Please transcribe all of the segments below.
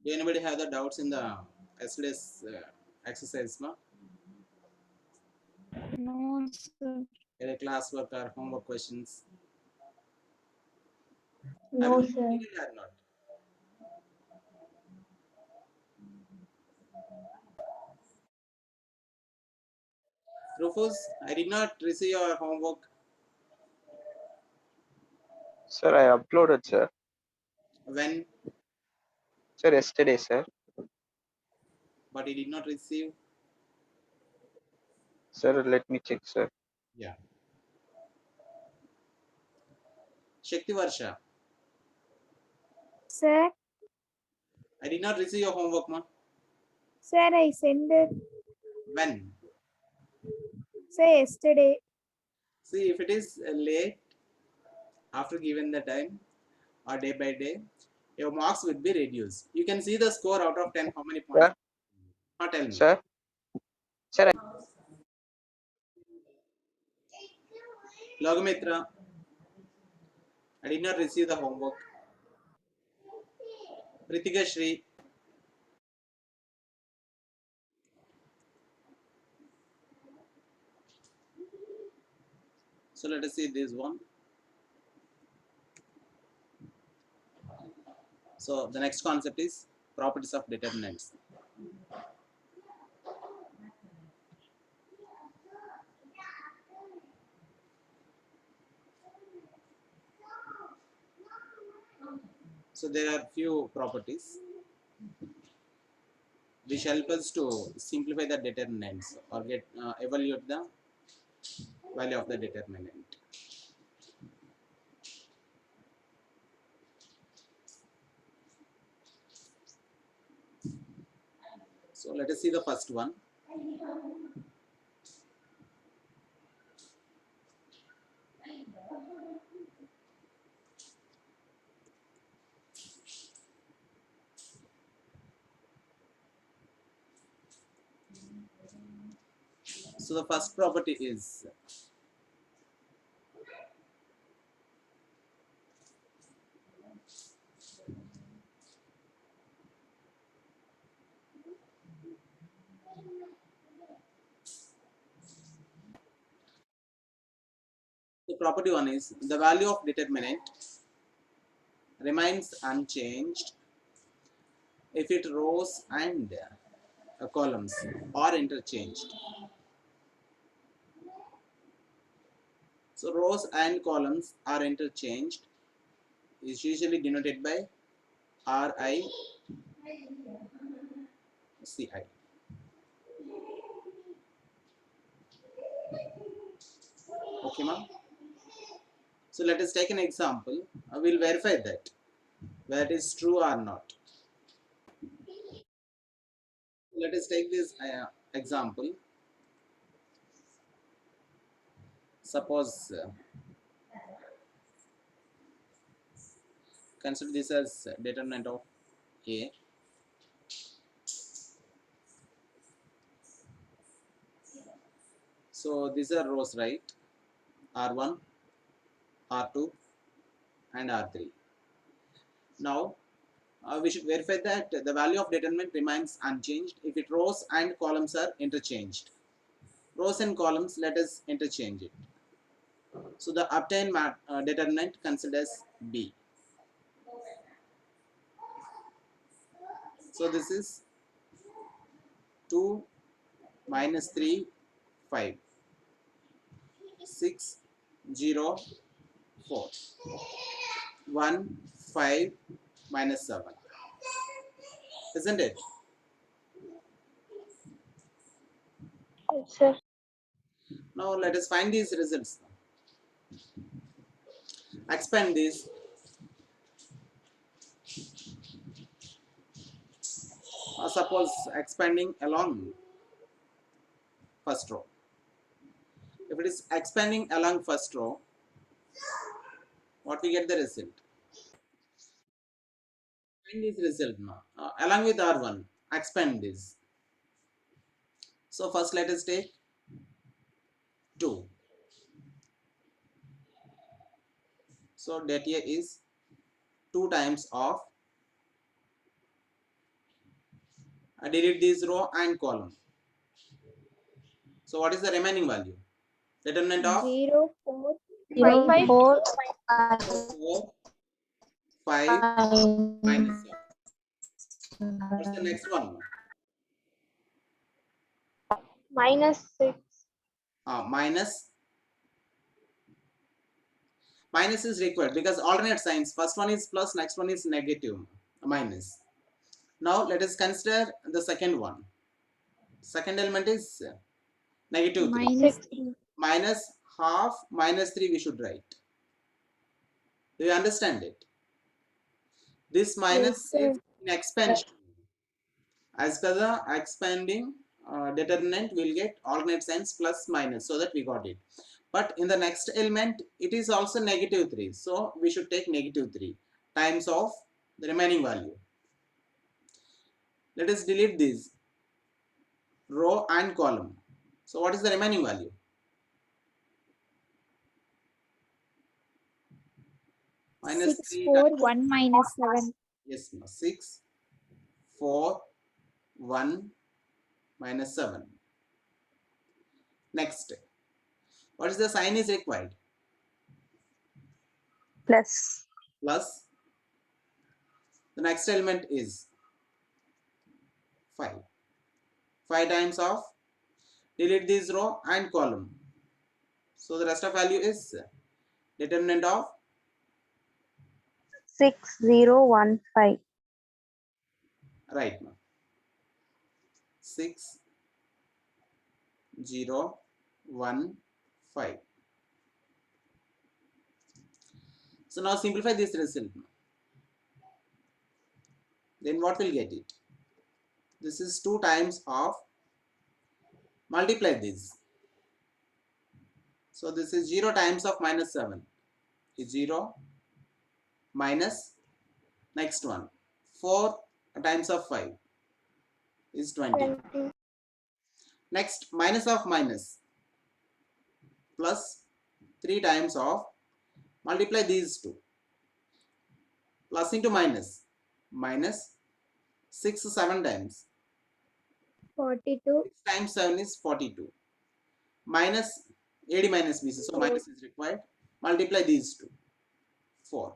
Do anybody have the doubts in the yesterday's exercise? Ma? No, sir. Any classwork or homework questions? Have No, you sir. completed or not? Rufus, I did not receive your homework. Sir, I uploaded, sir. When? Sir, yesterday, sir. But he did not receive. Sir, let me check, sir. Yeah. Shakti Varsha, Sir, I did not receive your homework, ma. sir, I sent it. When? Sir, yesterday. See, if it is late after given the time or day by day, your marks will be reduced. You can see the score out of 10, how many points? Sir, Not tell me. sir, sir, Logomitra, I did not receive the homework. Ritika Shri, so let us see this one. So the next concept is properties of determinants. So there are few properties which help us to simplify the determinants or get evaluate the value of the determinant. So let us see the first one. So the first property is the property one is the value of determinant remains unchanged if its rows and columns are interchanged. So rows and columns are interchanged is usually denoted by RICI. Okay, ma'am. So let us take an example. I will verify that whether it is true or not. Let us take this example. Suppose consider this as determinant of A. So these are rows, right? R1, R2, and R3. Now we should verify that the value of determinant remains unchanged if its rows and columns are interchanged. Rows and columns, let us interchange it. So the obtained determinant considers B. So this is 2 minus 3, 5. 6, 0, 4. 1, 5 minus 7. Isn't it? Yes, sir. Now let us find these results. Expand this. Suppose expanding along first row. If it is expanding along first row, what we get the result? Find this result now. Along with R1, expand this. So first let us take 2. So that here is 2 times of delete this row and column. So what is the remaining value? Determinant of 0, 4, 0, 5. 4, 4, 5, 5, minus 7. What's the next one? -6. Minus is required because alternate signs. First one is plus, next one is negative, minus. Now let us consider the second one. Second element is negative 3. -3. Minus half, minus 3 we should write. Do you understand it? This minus Yes, sir. is in expansion. As per the expanding determinant, we'll get alternate signs plus minus, so that we got it. But in the next element, it is also negative 3. So we should take negative 3 times of the remaining value. Let us delete this row and column. So what is the remaining value? Minus 6, 3 4, times, 1, -7. yes, 6, 4, 1, minus 7. Next, what is the sign is required? plus. Plus, the next element is 5. 5 times of, delete this row and column. So the rest of value is determinant of 6015. right now 6, 0, 1, 5. So now simplify this result. Then what will get it? This is 2 times of, multiply this. So this is 0 times of minus 7 is 0 minus next one 4 times of 5 is 20. 20. Next minus of minus plus 3 times of, multiply these two, plus into minus, minus 6 7 times, 42. 6 times 7 is 42, minus AD minus BC, so minus is required, multiply these two, 4,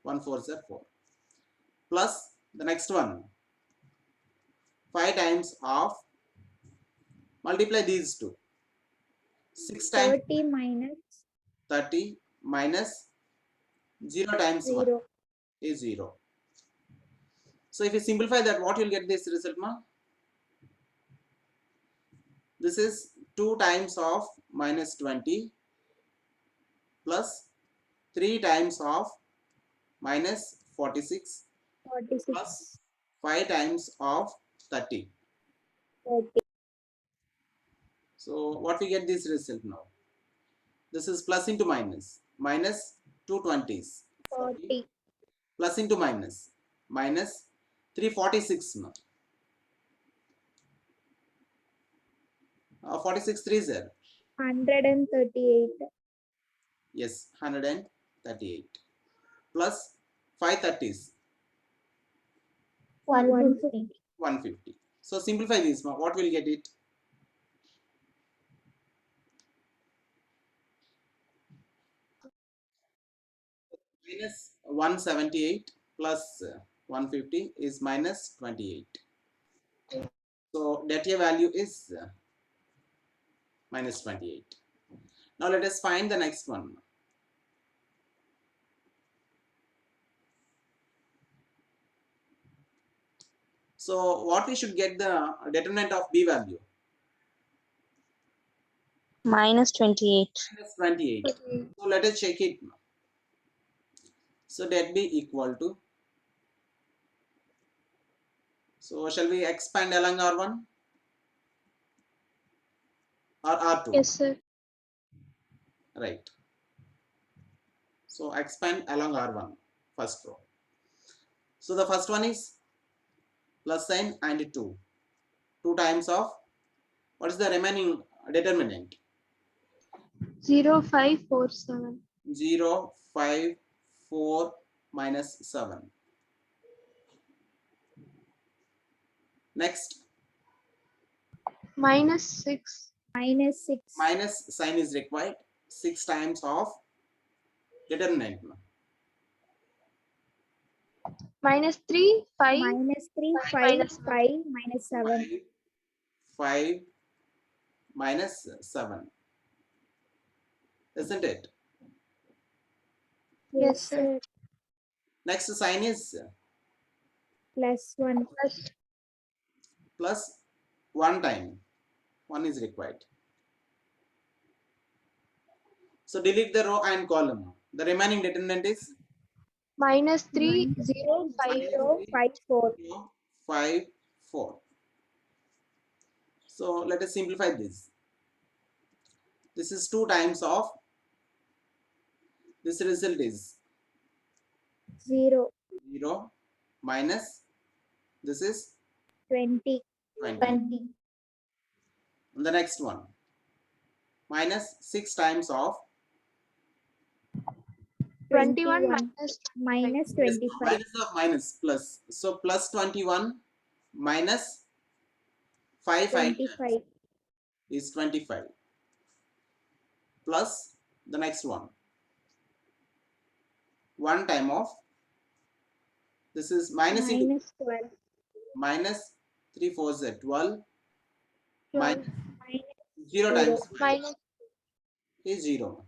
1 4 is 4, plus the next one 5 times of, multiply these two, 6 times 30 minus 30 minus 0 times 1 0. is 0. So if you simplify that, what you'll get this result, ma? This is 2 times of minus 20 plus 3 times of minus 46 plus 46. 5 times of 30. 30. So what we get this result now? This is plus into minus, minus 2 20s, 40. plus into minus, minus 346 now. 46 3s are, 138. yes, 138 plus 5 30s, 150. 150. So simplify this, what will get it? Minus 178 plus 150 is minus 28. So data value is minus 28. Now let us find the next one. So what we should get the determinant of B value? Minus 28. Minus 28. So let us check it. So that be equal to, so shall we expand along R1 or R2? Yes, sir. Right. So expand along R1, first row. So the first one is plus sign and 2. 2 times of, what is the remaining determinant? 0547. 0, 5, 4 minus 7. Next -6. -6. Minus sign is required. 6 times of determinant. -3, 5. -3, 5, minus 5, -7. 5 minus 7. Isn't it? Yes, Yes, sir. sir. Next sign is +1. plus 1 time. 1 is required. So delete the row and column. The remaining determinant is -3, 0, 5. 0, 5, 4. 5, 4. So let us simplify this. This is 2 times of this result is 0, 0 minus this is 20. 20. And the next one minus 6 times of 21 minus this 25. minus of minus plus. So plus 21 minus 5 25. is 25 plus the next one 1 time of this is minus into -12. minus 3 4s are 12 12. minus 0 0. times 5 minus is 0.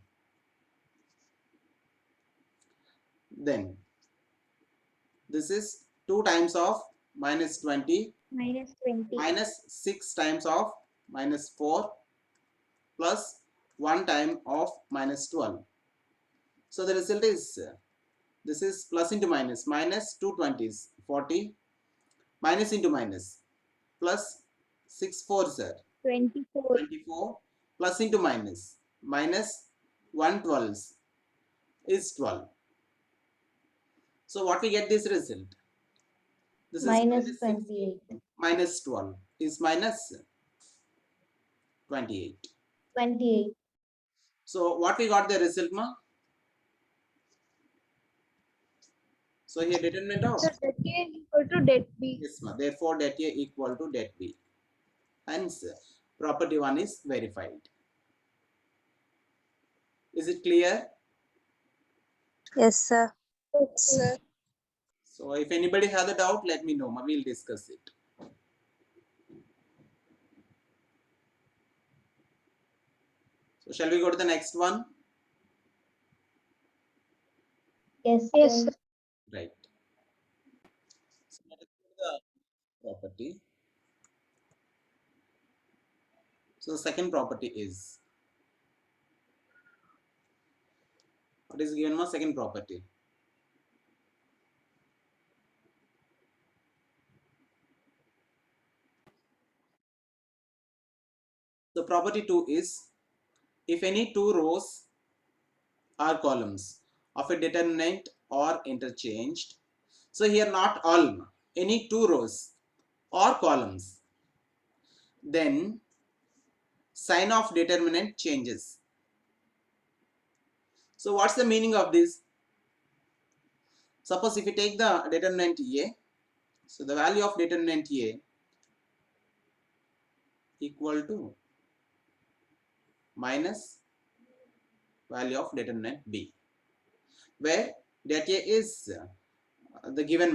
Then this is 2 times of minus 20 -20. minus 6 times of minus 4 plus 1 time of minus 12. So the result is this is plus into minus minus 2 20s 40 minus into minus plus 6 4s are 24. 24 plus into minus minus 1 12s is 12. So what we get this result? This is minus 28. minus 12 is minus 28. 28. So what we got the result, ma? So here determinant of so that A equal to det B. yes, ma. Therefore det A equal to det B. Hence property 1 is verified. Is it clear? Yes, sir. Sir. So if anybody has a doubt, let me know. We'll discuss it. So shall we go to the next one? Yes, Yes, sir. sir. Right. So let us go to the property. So the second property is what is given? Ma second property. The property 2 is if any two rows or columns of a determinant are interchanged. So here not all, any two rows or columns, then sign of determinant changes. So what's the meaning of this? Suppose if you take the determinant A, so the value of determinant A equal to minus value of determinant B, where that A is the given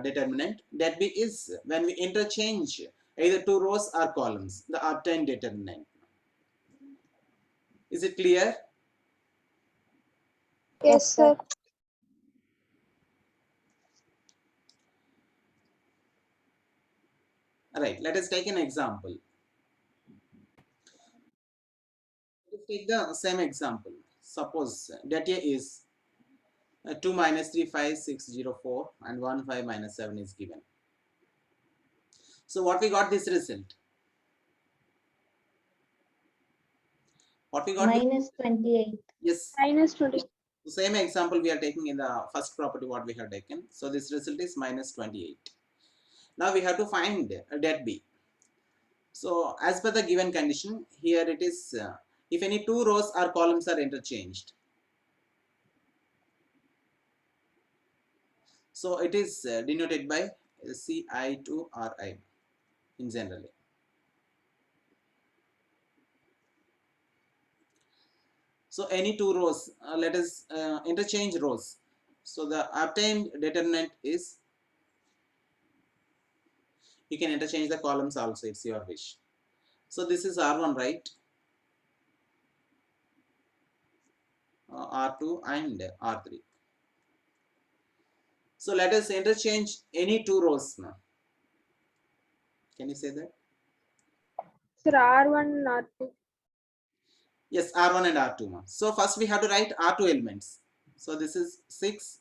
determinant, that B is when we interchange either two rows or columns, the obtained determinant. Is it clear? Yes, sir. Alright, let us take an example. Let's take the same example. Suppose that A is 2 minus 3 5 6 0 4 and 1 5 minus 7 is given. So what we got this result? What we got? -28. Yes. -20. The same example we are taking in the first property what we have taken. So this result is minus 28. Now we have to find that B. So as per the given condition, here it is if any two rows or columns are interchanged. So it is denoted by Ci to Ri in generally. So any two rows, let us interchange rows. So the obtained determinant is, you can interchange the columns also, it's your wish. So this is R1, right? R2 and R3. So let us interchange any two rows now. Can you say that? Sir, R1 and R2. Yes, R1 and R2. So first we have to write R2 elements. So this is 6,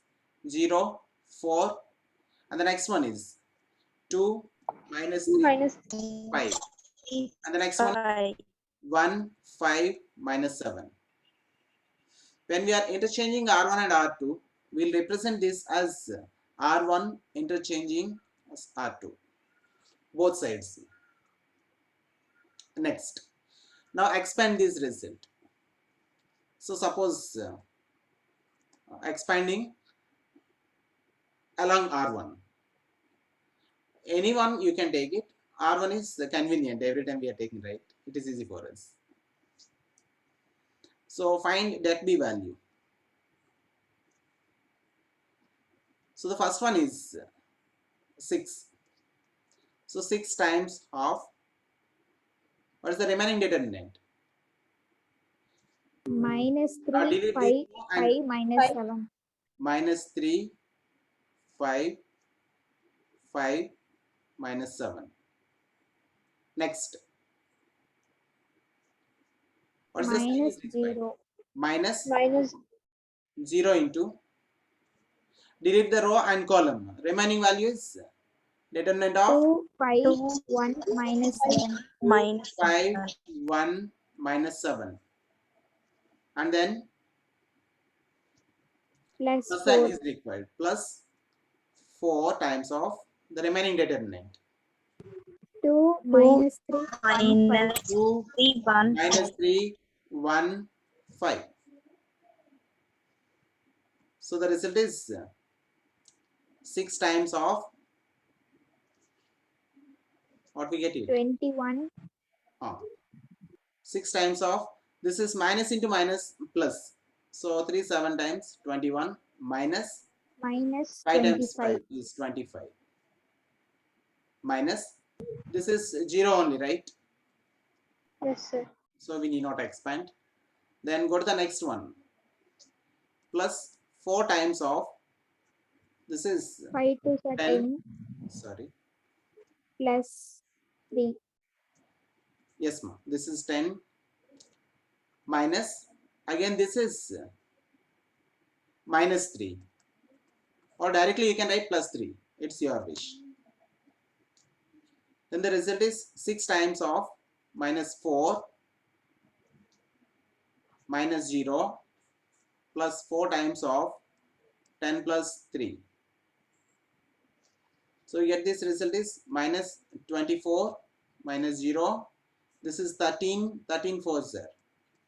0, 4, and the next one is 2, minus 3, Minus 5. And the next one, 5. 1, 5, minus 7. When we are interchanging R1 and R2, we'll represent this as R1 interchanging as R2. Both sides. Next. Now expand this result. So suppose expanding along R1. Anyone you can take it. R1 is convenient every time we are taking, right? It is easy for us. So find det B value. So the first one is 6. So 6 times half. What is the remaining determinant? Minus 3, Delete 5, this 5 and minus 7. minus 3, 5, 5, minus 7. Next. What is the sign Minus is required? 0. Minus minus 0 into, delete the row and column. Remaining value is determinant of 2, 5, 2 1 minus 7. 2, minus 5, 7. 1, minus 7. And then Plus plus sign 4. is required. Plus 4 times of the remaining determinant. 2 minus 3, 1, 5. Minus 2, 3, 1. minus 3, 1, 5. So the result is 6 times of, what we get it? 21. 6 times of, this is minus into minus plus. So 3 7 times 21 minus Minus 5 times 25. 5 is 25. Minus, this is 0 only, right? yes, sir. So we need not expand. Then go to the next one. Plus 4 times of, this is 5 to 10, 10 sorry, plus 3. yes ma'am, this is 10 minus, again this is minus 3, or directly you can write plus 3, it's your wish. Then the result is 6 times of minus 4 minus 0 plus 4 times of 10 plus 3. So you get this result is minus 24 minus 0. This is 13, 13 4s there,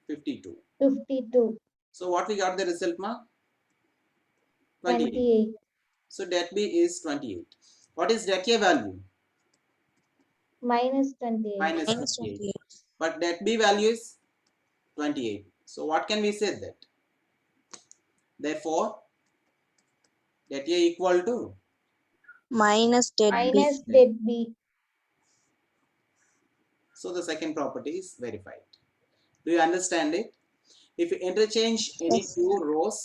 52. 52. So what we got the result, ma? 28. 28. So det B is 28. What is det A value? Minus 28. Minus Minus 28. 28. But det B value is 28. So what can we say that? Therefore, det A equal to, Minus det B. Minus det B. so the second property is verified. Do you understand it? If you interchange any Yes. two rows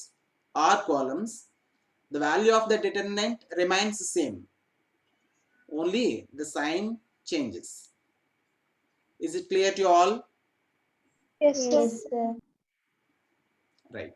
or columns, the value of the determinant remains the same. Only the sign changes. Is it clear to you all? Yes, sir. Yes, sir. Right.